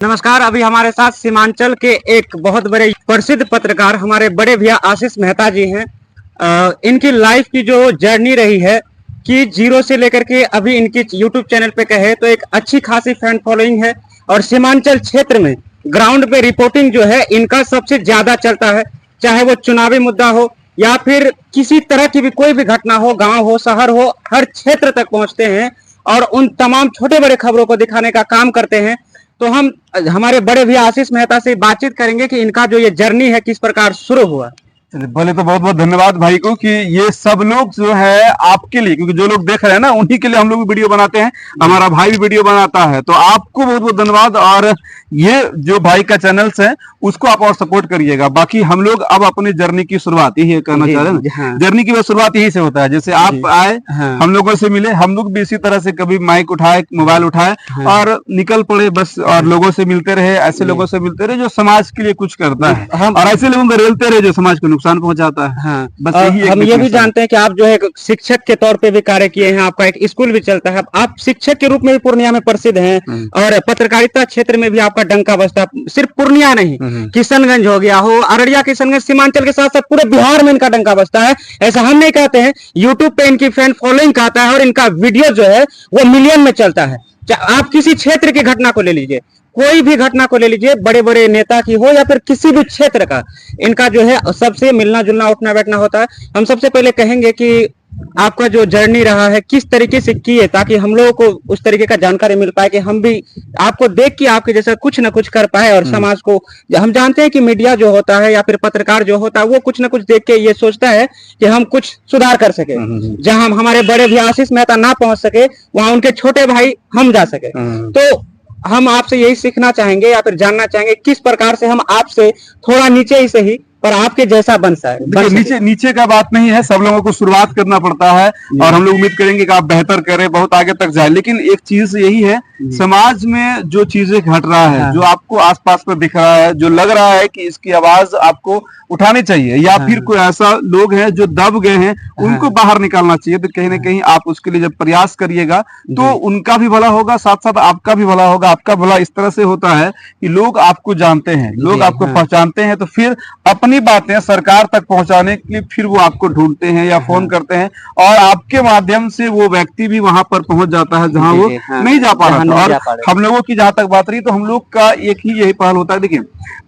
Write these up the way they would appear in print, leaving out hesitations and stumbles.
नमस्कार। अभी हमारे साथ सीमांचल के एक बहुत बड़े प्रसिद्ध पत्रकार हमारे बड़े भैया आशीष मेहता जी हैं। इनकी लाइफ की जो जर्नी रही है कि जीरो से लेकर के अभी इनकी यूट्यूब चैनल पे कहे तो एक अच्छी खासी फैन फॉलोइंग है और सीमांचल क्षेत्र में ग्राउंड पे रिपोर्टिंग जो है इनका सबसे ज्यादा चलता है। चाहे वो चुनावी मुद्दा हो या फिर किसी तरह की भी कोई भी घटना हो, गांव हो, शहर हो, हर क्षेत्र तक पहुंचते हैं और उन तमाम छोटे बड़े खबरों को दिखाने का काम करते हैं। तो हम हमारे बड़े भैया आशीष मेहता से बातचीत करेंगे कि इनका जो ये जर्नी है किस प्रकार शुरू हुआ। चलिए, पहले तो बहुत बहुत धन्यवाद भाई को कि ये सब लोग जो है आपके लिए, क्योंकि जो लोग देख रहे हैं ना उन्हीं के लिए हम लोग भी वीडियो बनाते हैं, हमारा भाई भी वीडियो बनाता है, तो आपको बहुत बहुत धन्यवाद। और ये जो भाई का चैनल्स है उसको आप और सपोर्ट करिएगा। बाकी हम लोग अब अपनी जर्नी की शुरुआत यही करना चाह रहे हैं। हाँ। जर्नी की शुरुआत यहीं से होता है, जैसे आप आए, हाँ। हम लोगों से मिले, हम लोग भी इसी तरह से कभी माइक उठाए, मोबाइल उठाए, हाँ। और निकल पड़े बस, और लोगों से मिलते रहे, ऐसे लोगों से मिलते रहे जो समाज के लिए कुछ करता है, और ऐसे लोगों को रेलते रहे जो समाज को नुकसान पहुंचाता है। हाँ। बस यही हम ये भी जानते हैं कि आप जो है शिक्षक के तौर पे भी कार्य किए हैं, आपका एक स्कूल भी चलता है, आप शिक्षक के रूप में भी पूर्णिया में प्रसिद्ध हैं और पत्रकारिता क्षेत्र में भी आपका डंका बजता। सिर्फ पूर्णिया नहीं, किशनगंज हो गया हो, अररिया, किशनगंज, सीमांचल के साथ साथ पूरे बिहार में इनका डंका बजता है। ऐसा हम नहीं कहते हैं, यूट्यूब पे इनकी फैन फॉलोइंग कहता है और इनका वीडियो जो है वो मिलियन में चलता है। आप किसी क्षेत्र की घटना को ले लीजिए, कोई भी घटना को ले लीजिए, बड़े बड़े नेता की हो या फिर किसी भी क्षेत्र का, इनका जो है सबसे मिलना जुलना उठना बैठना होता है। हम सबसे पहले कहेंगे कि आपका जो जर्नी रहा है किस तरीके से किए, ताकि हम लोगों को उस तरीके का जानकारी मिल पाए कि हम भी आपको देख के आपके जैसा कुछ ना कुछ कर पाए और समाज को। हम जानते हैं कि मीडिया जो होता है या फिर पत्रकार जो होता है वो कुछ ना कुछ देख के ये सोचता है कि हम कुछ सुधार कर सके, जहां हमारे बड़े भैया आशीष मेहता ना पहुंच सके वहां उनके छोटे भाई हम जा सके। तो हम आपसे यही सीखना चाहेंगे या फिर जानना चाहेंगे किस प्रकार से हम आपसे थोड़ा नीचे ही सही पर आपके जैसा बन सके। नीचे का बात नहीं है, सब लोगों को शुरुआत करना पड़ता है और हम लोग उम्मीद करेंगे कि आप बेहतर करें, बहुत आगे तक जाए। लेकिन एक चीज यही है, समाज में जो चीजें घट रहा है, जो आपको आसपास में दिख रहा है, जो लग रहा है कि इसकी आवाज आपको उठानी चाहिए, या फिर कोई ऐसा लोग हैं जो दब गए हैं उनको बाहर निकालना चाहिए, तो कहीं ना कहीं आप उसके लिए जब प्रयास करिएगा तो उनका भी भला होगा, साथ साथ आपका भी भला होगा। आपका भला इस तरह से होता है कि लोग आपको जानते हैं, लोग आपको पहचानते हैं, तो फिर अपनी बातें सरकार तक पहुंचाने के लिए फिर वो आपको ढूंढते हैं या फोन करते हैं, और आपके माध्यम से वो व्यक्ति भी वहां पर पहुंच जाता है जहां वो नहीं जा पा रहा था। और हम लोगों की जहां तक बात रही, तो हम लोग का एक ही यही पहल होता है। देखिए,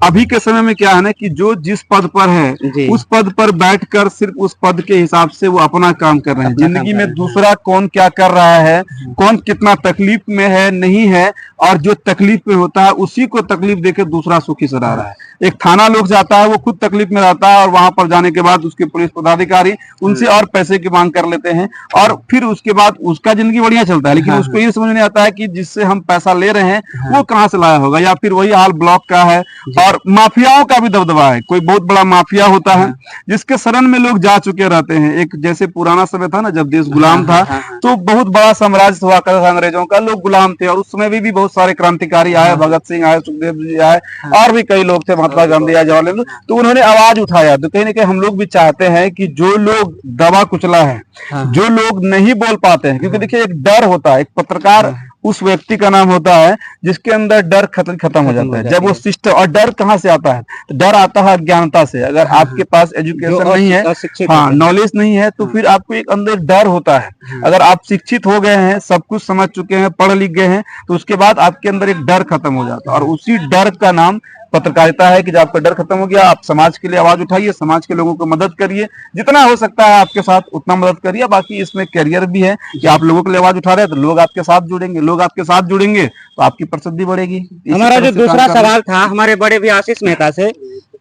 अभी के समय में क्या है ना कि जो जिस पद पर है उस पद पर बैठकर सिर्फ उस पद के हिसाब से वो अपना काम कर रहे हैं। जिंदगी में दूसरा कौन क्या कर रहा है, कौन कितना तकलीफ में है नहीं है, और जो तकलीफ में होता है उसी को तकलीफ देकर दूसरा सुखी से रह रहा है। एक थाना लोग जाता है, वो खुद तकलीफ में रहता है, और वहां पर जाने के बाद उसके पुलिस पदाधिकारी उनसे और पैसे की मांग कर लेते हैं, और फिर उसके बाद उसका जिंदगी बढ़िया चलता है। लेकिन उसको ये समझ नहीं आता है कि जिससे हम पैसा ले रहे हैं वो कहाँ से लाया होगा, या फिर वही हाल ब्लॉक का है। और माफियाओं का भी दबदबा है, कोई बहुत बड़ा माफिया होता है जिसके शरण में लोग जा चुके रहते हैं। एक जैसे पुराना समय था ना, जब देश गुलाम था, तो बहुत बड़ा साम्राज्य हुआ करता था अंग्रेजों का, लोग गुलाम थे, और उस समय भी बहुत सारे क्रांतिकारी आए, भगत सिंह आए, सुखदेव जी आए, और भी कई लोग थे, महात्मा गांधी आए, जवाहरलाल नेहरू, तो उन्होंने आवाज उठाया। तो कहीं ना कहीं हम लोग भी चाहते हैं कि जो लोग दबा कुचला है, जो लोग नहीं बोल पाते हैं, क्योंकि देखिए एक डर होता है, एक पत्रकार उस व्यक्ति का नाम होता है जिसके अंदर डर खत्म हो जाता है जब वो सिस्टम। और डर कहाँ से आता है? तो डर आता है अज्ञानता से। अगर आपके पास एजुकेशन नहीं है, हाँ, नॉलेज नहीं है, तो फिर आपको एक अंदर डर होता है। अगर आप शिक्षित हो गए हैं, सब कुछ समझ चुके हैं, पढ़ लिख गए हैं, तो उसके बाद आपके अंदर एक डर खत्म हो जाता है, और उसी डर का नाम पत्रकारिता है कि जब आपका डर खत्म हो गया, आप समाज के लिए आवाज उठाइए, समाज के लोगों को मदद करिए, जितना हो सकता है आपके साथ उतना मदद करिए। बाकी इसमें करियर भी है कि आप लोगों के लिए आवाज उठा रहे हैं तो लोग आपके साथ जुड़ेंगे, लोग आपके साथ जुड़ेंगे तो आपकी प्रसिद्धि बढ़ेगी। हमारा जो दूसरा सवाल था हमारे बड़े भैया आशीष मेहता से,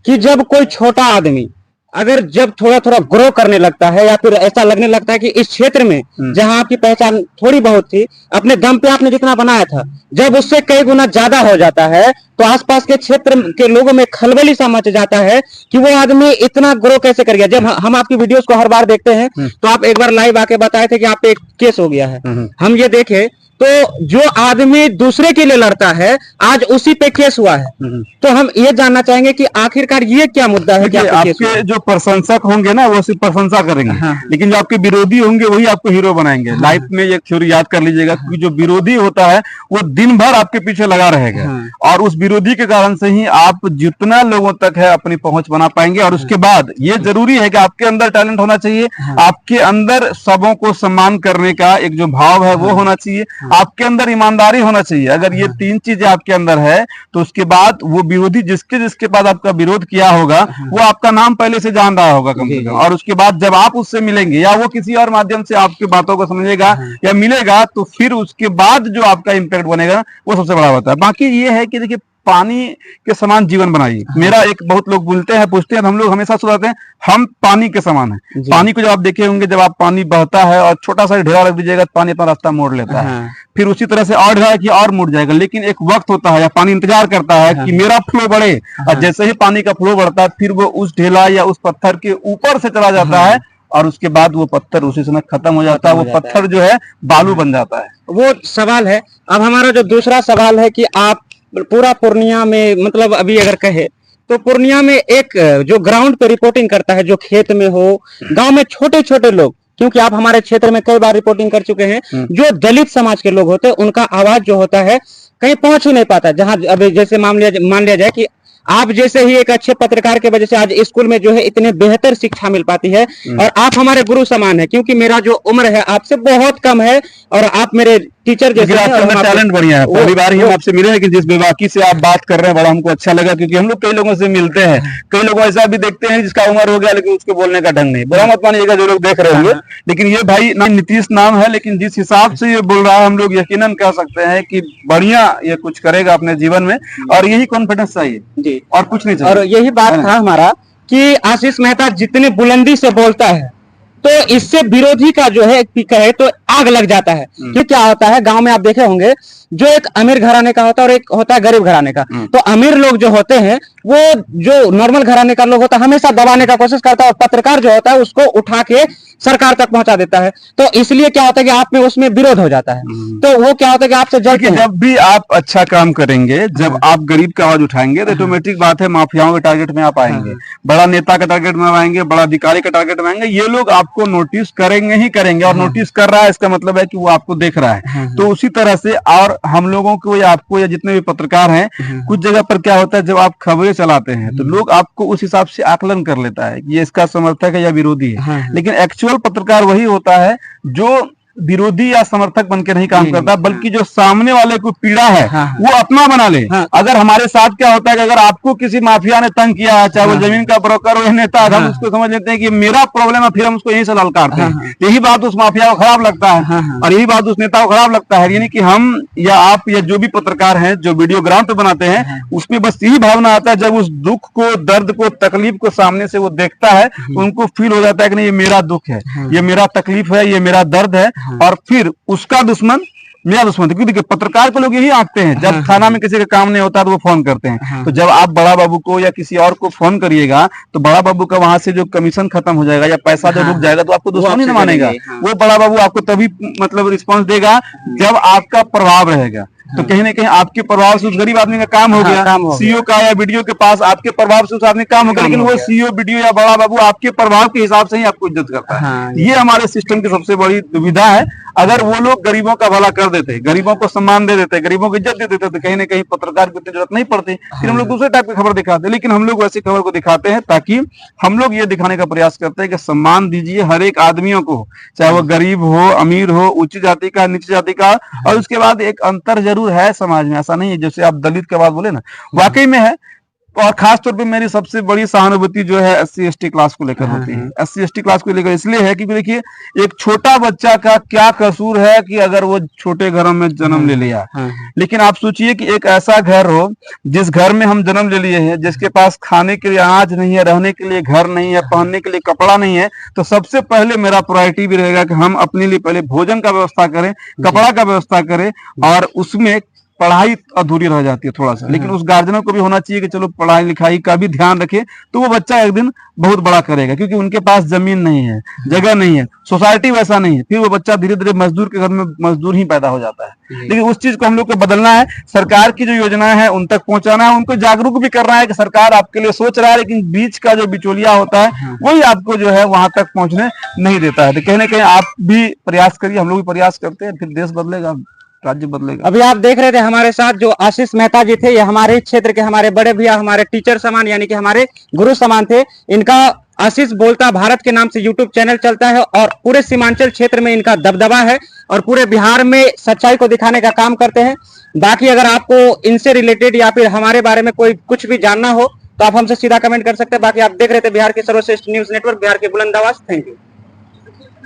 कि जब कोई छोटा आदमी अगर जब थोड़ा थोड़ा ग्रो करने लगता है या फिर ऐसा लगने लगता है कि इस क्षेत्र में जहां आपकी पहचान थोड़ी बहुत थी, अपने दम पे आपने जितना बनाया था, जब उससे कई गुना ज्यादा हो जाता है तो आसपास के क्षेत्र के लोगों में खलबली सा मच जाता है कि वो आदमी इतना ग्रो कैसे कर गया। जब हम आपकी वीडियोस को हर बार देखते हैं तो आप एक बार लाइव आके बताए थे कि आप पे एक केस हो गया है, हम ये देखे तो जो आदमी दूसरे के लिए लड़ता है आज उसी पे केस हुआ है। तो हम ये जानना चाहेंगे कि आखिरकार ये क्या मुद्दा है कि आपके जो प्रशंसक होंगे ना वो सिर्फ प्रशंसा करेंगे, लेकिन जो आपके विरोधी होंगे वही आपको हीरो बनाएंगे। लाइफ में एक थ्योरी याद कर लीजिएगा, क्योंकि जो विरोधी होता है वो दिन भर आपके पीछे लगा रहेगा, और उस विरोधी के कारण से ही आप जितना लोगों तक है अपनी पहुंच बना पाएंगे। और उसके बाद ये जरूरी है कि आपके अंदर टैलेंट होना चाहिए, आपके अंदर सबों को सम्मान करने का एक जो भाव है वो होना चाहिए, आपके अंदर ईमानदारी होना चाहिए। अगर ये तीन चीजें आपके अंदर है तो उसके बाद वो विरोधी जिसके बाद आपका विरोध किया होगा वो आपका नाम पहले से जान रहा होगा कम से कम, और उसके बाद जब आप उससे मिलेंगे या वो किसी और माध्यम से आपकी बातों को समझेगा या मिलेगा, तो फिर उसके बाद जो आपका इम्पैक्ट बनेगा वो सबसे बड़ा होता है। बाकी ये है कि देखिए पानी के समान जीवन बनाइए। मेरा एक बहुत लोग बोलते हैं, पूछते हैं, हम लोग हमेशा सोचते हैं हम पानी के समान है। पानी को जब आप देखे होंगे, जब आप पानी बहता है और छोटा सा ढेरा रख दीजिएगा तो पानी अपना रास्ता मोड़ लेता है, फिर उसी तरह से और ढेरा की और मुड़ जाएगा। लेकिन एक वक्त होता है या पानी इंतजार करता है कि मेरा फ्लो बढ़े, और जैसे ही पानी का फ्लो बढ़ता है फिर वो उस ढेला या उस पत्थर के ऊपर से चला जाता है, और उसके बाद वो पत्थर उसी समय खत्म हो जाता है, वो पत्थर जो है बालू बन जाता है। वो सवाल है। अब हमारा जो दूसरा सवाल है कि आप पूरा पूर्णिया में, मतलब अभी अगर कहे तो पूर्णिया में एक जो ग्राउंड पे रिपोर्टिंग करता है, जो खेत में हो, गांव में छोटे छोटे लोग, क्योंकि आप हमारे क्षेत्र में कई बार रिपोर्टिंग कर चुके हैं, जो दलित समाज के लोग होते हैं उनका आवाज जो होता है कहीं पहुंच ही नहीं पाता। जहां अभी जैसे मान लिया जाए कि आप जैसे ही एक अच्छे पत्रकार के वजह से आज स्कूल में जो है इतने बेहतर शिक्षा मिल पाती है, और आप हमारे गुरु समान है, क्योंकि मेरा जो उम्र है आपसे बहुत कम है और आप मेरे टीचर जैसे टैलेंट बढ़िया है। पहली बार ही हम आपसे मिले, लेकिन जिस बेबाकी से आप बात कर रहे हैं बड़ा हमको अच्छा लगा, क्योंकि हम लोग कई लोगों से मिलते हैं, कई लोग ऐसा भी देखते हैं जिसका उम्र हो गया लेकिन उसके बोलने का ढंग नहीं। बुरा मत मानिएगा जो लोग देख रहे होंगे, लेकिन ये भाई ना नीतीश नाम है, लेकिन जिस हिसाब से ये बोल रहा है हम लोग यकीनन कह सकते हैं कि बढ़िया ये कुछ करेगा अपने जीवन में, और यही कॉन्फिडेंस चाहिए जी, और कुछ नहीं चाहिए। और यही बात था हमारा कि आशीष मेहता जितने बुलंदी से बोलता है तो इससे विरोधी का जो है कहे तो आग लग जाता है। कि क्या होता है गांव में आप देखे होंगे, जो एक अमीर घराने का होता है और एक होता है गरीब घराने का। तो अमीर लोग जो होते हैं वो जो नॉर्मल घराने का लोग होता है हमेशा दबाने का कोशिश करता है, और पत्रकार जो होता है उसको उठा के सरकार तक पहुंचा देता है। तो इसलिए क्या होता है कि आप में उसमें विरोध हो जाता है। तो वो क्या होता है कि आपसे जब भी आप अच्छा काम करेंगे, जब आप गरीब का आवाज उठाएंगे तो ऑटोमेटिक बात है माफियाओं के टारगेट में आप आएंगे, बड़ा नेता का टारगेट में आएंगे, बड़ा अधिकारी का टारगेट में आएंगे। ये लोग आपको नोटिस करेंगे ही करेंगे, और नोटिस कर रहा है इसका मतलब है कि वो आपको देख रहा है। तो उसी तरह से और हम लोगों को या आपको या जितने भी पत्रकार हैं, कुछ जगह पर क्या होता है जब आप खबरें चलाते हैं तो लोग आपको उस हिसाब से आकलन कर लेता है कि ये इसका समर्थक है या विरोधी है। लेकिन एक्चुअल पत्रकार वही होता है जो विरोधी या समर्थक बन के नहीं काम करता, बल्कि जो सामने वाले को पीड़ा है वो अपना बना ले। अगर हमारे साथ क्या होता है कि अगर आपको किसी माफिया ने तंग किया है, चाहे वो जमीन का ब्रोकर हो या नेता, हम उसको समझ लेते हैं कि मेरा प्रॉब्लम है, फिर हम उसको यहीं से ललकारते हैं। यही बात उस माफिया को खराब लगता है और यही बात उस नेता को खराब लगता है। यानी कि हम या आप या जो भी पत्रकार हैं जो वीडियोग्राम पे बनाते हैं, उसमें बस यही भावना आता है जब उस दुख को, दर्द को, तकलीफ को सामने से वो देखता है, उनको फील हो जाता है कि नहीं ये मेरा दुख है, ये मेरा तकलीफ है, ये मेरा दर्द है, और फिर उसका दुश्मन मेरा दुश्मन है। क्योंकि देखिए पत्रकार को लोग यही आंकते हैं, जब थाना में किसी का काम नहीं होता तो वो फोन करते हैं। तो जब आप बड़ा बाबू को या किसी और को फोन करिएगा तो बड़ा बाबू का वहां से जो कमीशन खत्म हो जाएगा या पैसा जो रुक जाएगा तो आपको दुश्मन ही नहीं मानेगा। वो बड़ा बाबू आपको तभी मतलब रिस्पॉन्स देगा जब आपका प्रभाव रहेगा। तो कहीं ना कहीं आपके प्रभाव से उस गरीब आदमी का काम हो गया, सीईओ का या वीडियो के पास आपके प्रभाव से उस आदमी काम हो गया, लेकिन वो सीईओ, वीडियो या बड़ा बाबू आपके प्रभाव के हिसाब से ही आपको इज्जत करता है। ये हमारे सिस्टम की सबसे बड़ी दुविधा है। अगर वो लोग गरीबों का भला कर देते, गरीबों को सम्मान दे देते, गरीबों को इज्जत दे देते, तो कहीं ना कहीं पत्रकार की इतनी जरूरत नहीं पड़ती। फिर हम लोग दूसरे टाइप की खबर दिखाते हैं, लेकिन हम लोग वैसी खबर को दिखाते हैं ताकि हम लोग ये दिखाने का प्रयास करते हैं कि सम्मान दीजिए हर एक आदमियों को, चाहे वो गरीब हो, अमीर हो, उच्च जाति का, नीची जाति का। और उसके बाद एक अंतर जरूर है समाज में, ऐसा नहीं है जैसे आप दलित के बात बोले ना, वाकई में है। और खास तौर पे मेरी सबसे बड़ी सहानुभूति जो है SC/ST क्लास को लेकर होती है। SC/ST क्लास को लेकर इसलिए है क्योंकि देखिए एक छोटा बच्चा का क्या कसूर है कि अगर वो छोटे घरों में जन्म ले लिया, लेकिन आप सोचिए कि एक ऐसा घर हो जिस घर में हम जन्म ले लिए हैं, जिसके पास खाने के लिए अनाज नहीं है, रहने के लिए घर नहीं है, पहनने के लिए कपड़ा नहीं है, तो सबसे पहले मेरा प्रायोरिटी भी रहेगा कि हम अपने लिए पहले भोजन का व्यवस्था करें, कपड़ा का व्यवस्था करें, और उसमें पढ़ाई अधूरी रह जाती है थोड़ा सा, लेकिन उस गार्जियनों को भी होना चाहिए कि चलो पढ़ाई लिखाई का भी ध्यान रखे, तो वो बच्चा एक दिन बहुत बड़ा करेगा, क्योंकि उनके पास जमीन नहीं है, जगह नहीं है, सोसाइटी वैसा नहीं है, फिर वो बच्चा धीरे धीरे मजदूर के घर में मजदूर ही पैदा हो जाता है। लेकिन उस चीज को हम लोग को बदलना है, सरकार की जो योजना है उन तक पहुंचाना है, उनको जागरूक भी करना है कि सरकार आपके लिए सोच रहा है, लेकिन बीच का जो बिचौलिया होता है वही आपको जो है वहां तक पहुंचने नहीं देता है। तो कहीं ना कहीं आप भी प्रयास करिए, हम लोग भी प्रयास करते हैं, फिर देश बदलेगा, राज्य बदलेगा। अभी आप देख रहे थे हमारे साथ जो आशीष मेहता जी थे, ये हमारे क्षेत्र के हमारे बड़े भैया, हमारे टीचर समान यानी कि हमारे गुरु समान थे। इनका आशीष बोलता भारत के नाम से यूट्यूब चैनल चलता है और पूरे सीमांचल क्षेत्र में इनका दबदबा है और पूरे बिहार में सच्चाई को दिखाने का काम करते हैं। बाकी अगर आपको इनसे रिलेटेड या फिर हमारे बारे में कोई कुछ भी जानना हो तो आप हमसे सीधा कमेंट कर सकते हैं। बाकी आप देख रहे थे बिहार के सर्वश्रेष्ठ न्यूज नेटवर्क, बिहार के बुलंद आवाज। Thank you.